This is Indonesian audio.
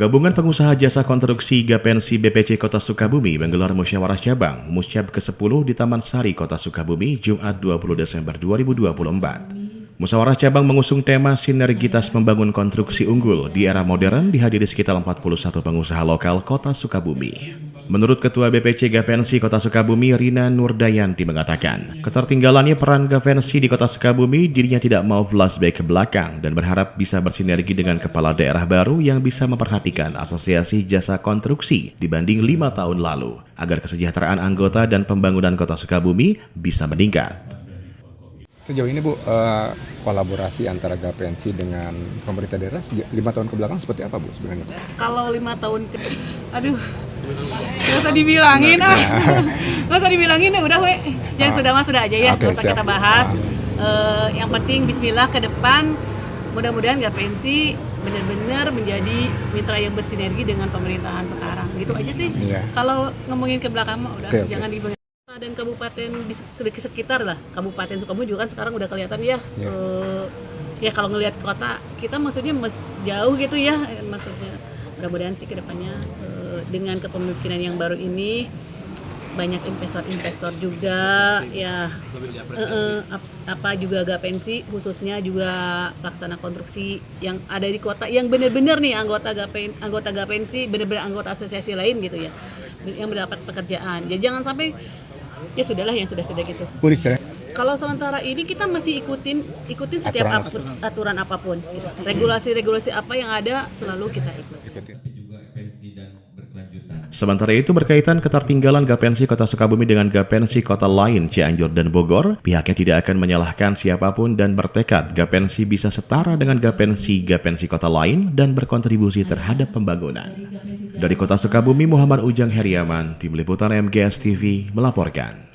Gabungan Pengusaha Jasa Konstruksi Gapensi BPC Kota Sukabumi menggelar musyawarah cabang Musyab ke-10 di Taman Sari, Kota Sukabumi, Jumat 20 Desember 2024. Musyawarah cabang mengusung tema sinergitas membangun konstruksi unggul di era modern dihadiri sekitar 41 pengusaha lokal Kota Sukabumi. Menurut Ketua BPC Gapensi Kota Sukabumi, Rina Nurdayanti mengatakan, ketertinggalannya peran Gapensi di Kota Sukabumi, dirinya tidak mau flashback ke belakang dan berharap bisa bersinergi dengan kepala daerah baru yang bisa memperhatikan asosiasi jasa konstruksi dibanding 5 tahun lalu, agar kesejahteraan anggota dan pembangunan Kota Sukabumi bisa meningkat. Sejauh ini Bu, kolaborasi antara Gapensi dengan pemerintah daerah 5 tahun ke belakang seperti apa Bu sebenarnya? Kalau 5 tahun nggak usah dibilangin nggak usah dibilangin udah yang sudah mah sudah aja ya, nggak usah kita bahas. Yang penting Bismillah ke depan, mudah-mudahan Gapensi benar-benar menjadi mitra yang bersinergi dengan pemerintahan sekarang, gitu aja sih. Kalau ngomongin ke belakang mah udah jangan dibahas. Dan kabupaten di sekitar lah, Kabupaten Sukabumi juga kan sekarang udah kelihatan ya. Ya kalau ngelihat kota kita maksudnya jauh gitu ya, maksudnya mudah-mudahan sih kedepannya dengan kepemimpinan yang baru ini banyak investor juga ya, juga Gapensi khususnya juga pelaksana konstruksi yang ada di kota yang benar-benar nih anggota Gapensi benar-benar anggota asosiasi lain gitu ya, yang mendapat pekerjaan. Jadi jangan sampai ya sudahlah yang sudah-sudah gitu. Kalau sementara ini kita masih ikutin setiap aturan apapun gitu. Regulasi apa yang ada selalu kita ikutin. Sementara itu berkaitan ketertinggalan Gapensi Kota Sukabumi dengan Gapensi kota lain Cianjur dan Bogor, pihaknya tidak akan menyalahkan siapapun dan bertekad Gapensi bisa setara dengan Gapensi kota lain dan berkontribusi terhadap pembangunan. Dari Kota Sukabumi, Muhammad Ujang Heriaman, Tim Liputan MGS TV melaporkan.